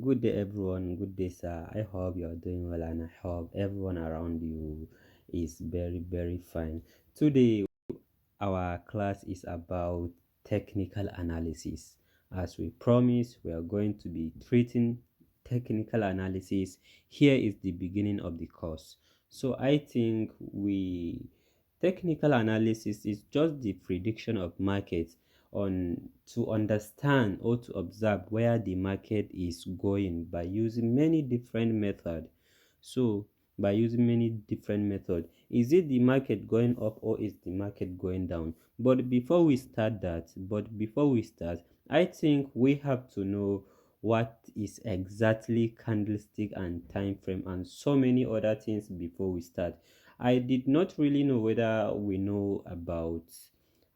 Good day, everyone. Good day, sir. I hope you are doing well, and I hope everyone around you is very, very fine. Today, our class is about technical analysis. As we promised, we are going to be treating technical analysis. Here is the beginning of the course. So, I think we technical analysis is just the prediction of markets on to understand or to observe where the market is going by using many different methods. So by using many different methods, is it the market going up or is the market going down? But before we start, I think we have to know what is exactly candlestick and time frame and so many other things before we start. I did not really know whether we know about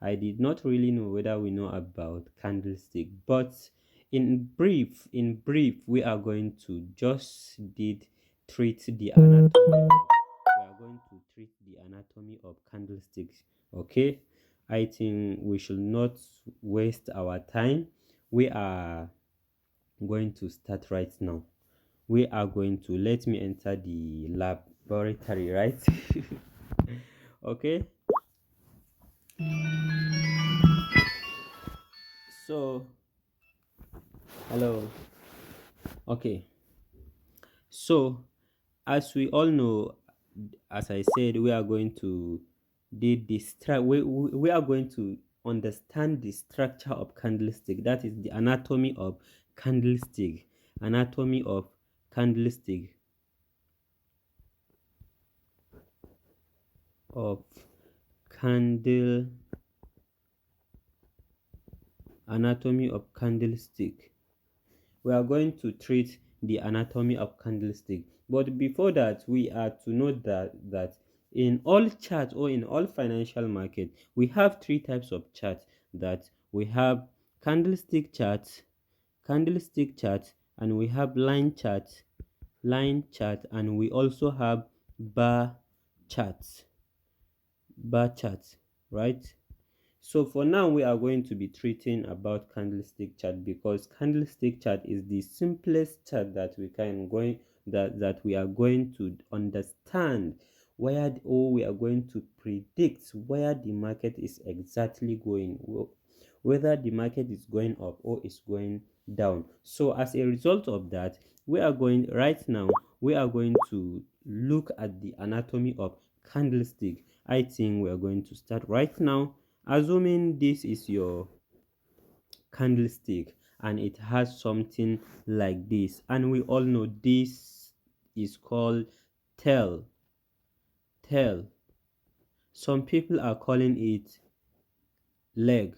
I did not really know whether we know about candlestick, but in brief, we are going to just did treat the anatomy. We are going to treat the anatomy of candlesticks. Okay, I think we should not waste our time. We are going to start right now. We are going to let me enter the laboratory, right? Okay, so hello. Okay, so as we all know, as I said, we are going to we are going to understand the structure of candlestick. That is the anatomy of candlestick. Anatomy of candlestick of candle Anatomy of candlestick. We are going to treat the anatomy of candlestick, but before that we are to note that in all charts or in all financial market we have three types of charts. That we have candlestick charts, and we have line chart, and we also have bar charts, right? So for now, we are going to be treating about candlestick chart because candlestick chart is the simplest chart that we are going to understand or we are going to predict where the market is exactly going, whether the market is going up or is going down. So as a result of that, we are going to look at the anatomy of candlestick. I think we are going to start right now. Assuming this is your candlestick and it has something like this, and we all know this is called tail. Tail. Some people are calling it leg,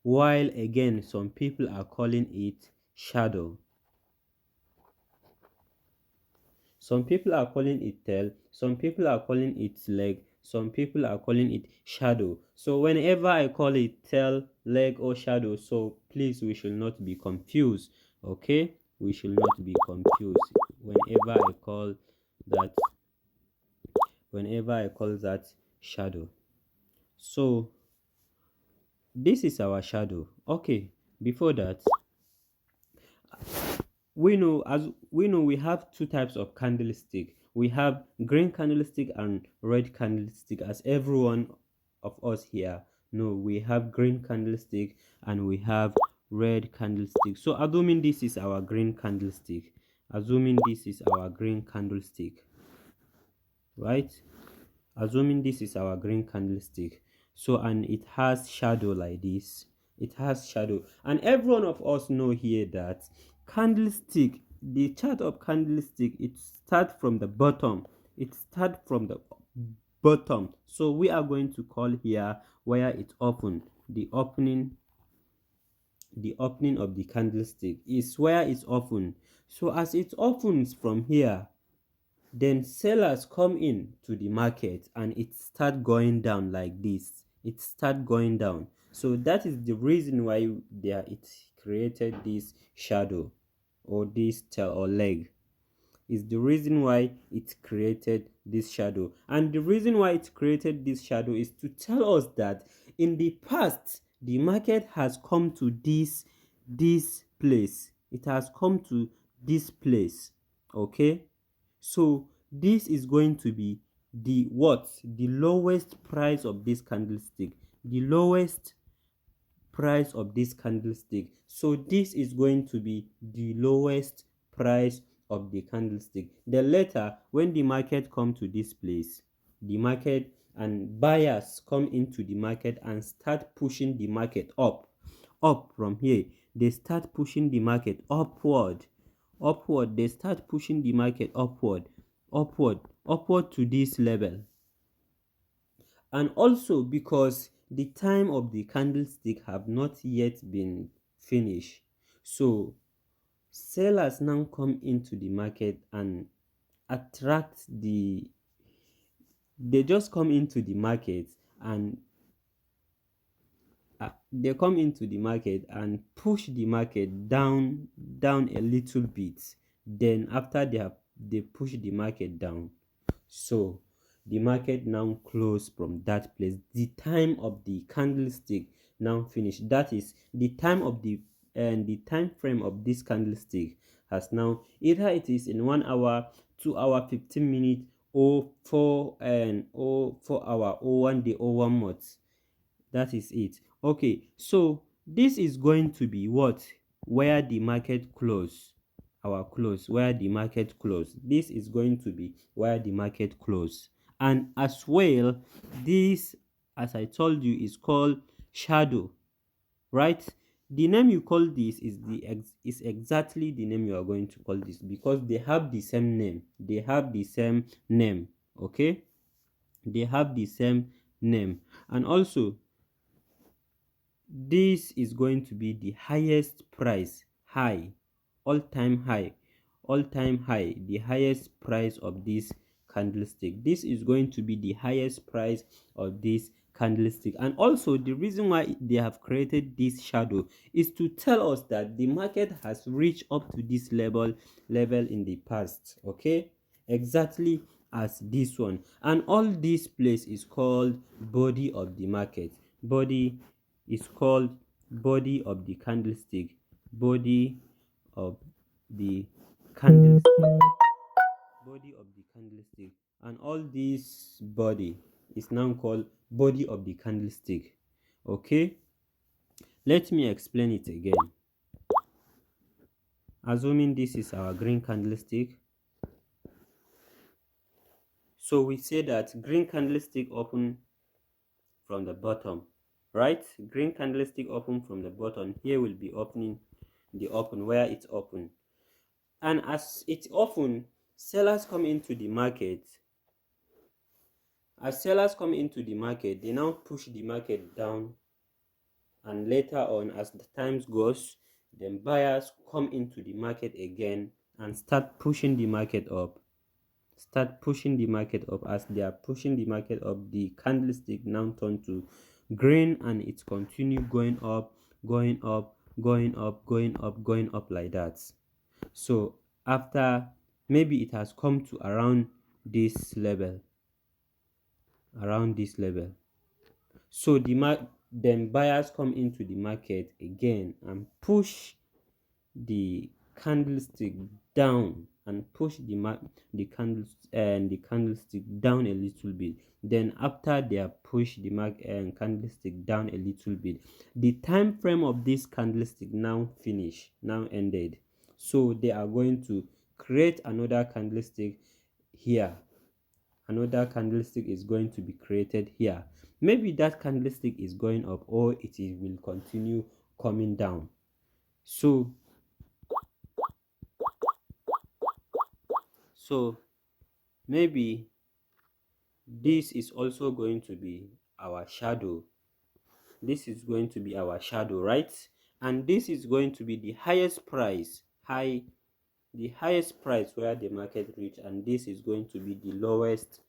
while again some people are calling it shadow. Some people are calling it tail, some people are calling it leg, some people are calling it shadow. So whenever I call it tail, leg, or shadow, so please, we should not be confused. Okay, we should not be confused whenever I call that shadow. So this is our shadow. Okay, before that, we have two types of candlestick. We have green candlestick and red candlestick. As everyone of us here know, we have green candlestick and we have red candlestick. So assuming this is our green candlestick, right? Assuming this is our green candlestick, so, and it has shadow like this. It has shadow, and every one of us know here that candlestick the chart of candlestick, it start from the bottom. So we are going to call here where it open, the opening of the candlestick is where it's open. So as it opens from here, then sellers come in to the market and it start going down like this. It start going down. So that is the reason why it created this shadow or this tail or leg. Is the reason why it created this shadow. And the reason why it created this shadow is to tell us that in the past the market has come to this place. It has come to this place. Okay, so this is going to be the what? The lowest price of this candlestick. The lowest price of this candlestick. So this is going to be the lowest price of the candlestick. Then later, when the market come to this place, the market and buyers come into the market and start pushing the market up from here. They start pushing the market upward. They start pushing the market upward to this level. And also because the time of the candlestick have not yet been finished, so sellers now come into the market and attract the they just come into the market and they come into the market and push the market down a little bit. Then after they push the market down, so the market now close from that place. The time of the candlestick now finish. That is the time of the time frame of this candlestick has now, either it is in 1 hour, 2 hour, 15 minutes, or 4 hour, or 1 day, or 1 month. That is it. Okay, so this is going to be what? Where the market close. Our close, where the market close. This is going to be where the market close. And as well, this, as I told you, is called shadow, right? The name you call this is exactly the name you are going to call this, because they have the same name. They have the same name. Okay, they have the same name. And also, this is going to be the highest price, high, all time high, the highest price of this candlestick. This is going to be the highest price of this candlestick. And also, the reason why they have created this shadow is to tell us that the market has reached up to this level in the past. Okay, exactly as this one. And all this place is called body of the market. Body is called body of the candlestick. Body of the candlestick. Body of the candlestick. And all this body is now called body of the candlestick. Okay, let me explain it again. Assuming this is our green candlestick, so we say that green candlestick open from the bottom, right? Green candlestick open from the bottom. Here will be opening the open, where it's open. And as it's open, sellers come into the market. As sellers come into the market, they now push the market down. And later on, as the times goes, then buyers come into the market again and start pushing the market up. As they are pushing the market up, the candlestick now turn to green, and it continue going up, going up, going up, going up, going up, like that. So after, maybe it has come to around this level, so then buyers come into the market again and push the candlestick down, and push the candlestick down a little bit. Then after they have pushed the candlestick down a little bit, the time frame of this candlestick now ended. So they are going to create another candlestick here. Another candlestick is going to be created here. Maybe that candlestick is going up, or will continue coming down. So maybe this is also going to be our shadow. This is going to be our shadow, right? And this is going to be the highest price, the highest price where the market reach, and this is going to be the lowest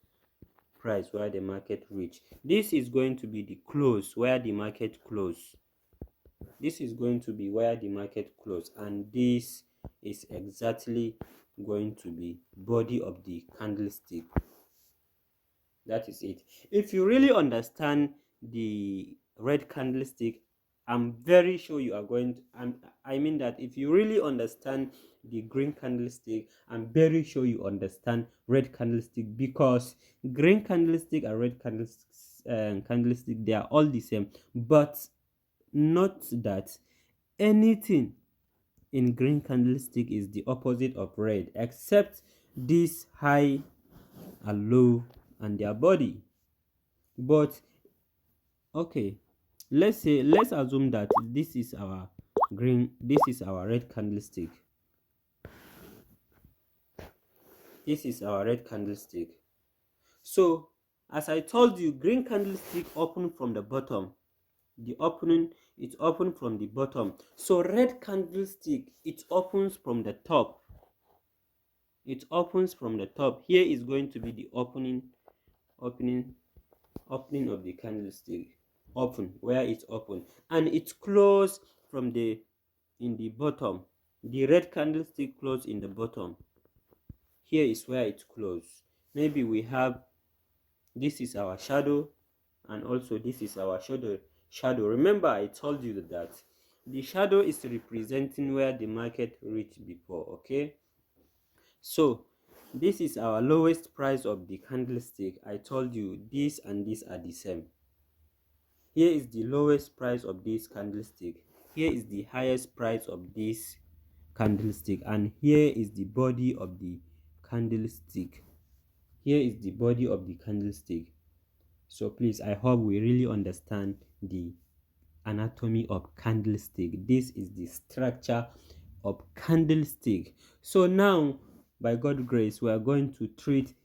price where the market reach. This is going to be the close, where the market close. This is going to be where the market close, and this is exactly going to be body of the candlestick. That is it. If you really understand the red candlestick I'm very sure you are going to, I mean that if you really understand the green candlestick, I'm very sure you understand red candlestick, because green candlestick and red candlestick, they are all the same. But not that anything in green candlestick is the opposite of red, except this high and low and their body. But okay, let's assume that this is our red candlestick. This is our red candlestick. So as I told you, green candlestick open from the bottom. The opening, it open from the bottom. So red candlestick, it opens from the top. It opens from the top. Here is going to be the opening opening of the candlestick. Open, where it's open, and it's closed from the in the bottom. The red candlestick closed in the bottom. Here is where it's closed. Maybe we have, this is our shadow, and also this is our shadow. Remember I told you that the shadow is representing where the market reached before. Okay, so this is our lowest price of the candlestick. I told you this and this are the same. Here is the lowest price of this candlestick. Here is the highest price of this candlestick, and here is the body of the candlestick. Here is the body of the candlestick. So please, I hope we really understand the anatomy of candlestick. This is the structure of candlestick. So now, by God's grace, we are going to treat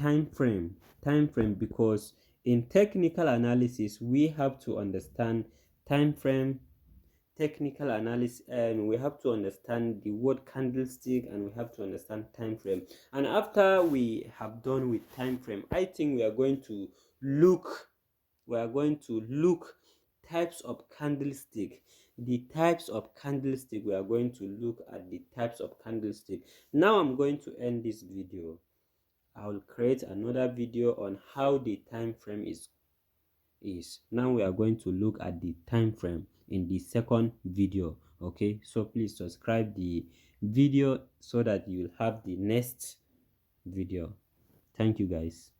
time frame, because in technical analysis we have to understand time frame, technical analysis, and we have to understand the word candlestick, and we have to understand time frame. And after we have done with time frame, I think we are going to look types of candlestick. The types of candlestick, we are going to look at the types of candlestick. Now I'm going to end this video. I will create another video on how the time frame is. Now we are going to look at the time frame in the second video. Okay, so please subscribe the video so that you will have the next video. Thank you guys.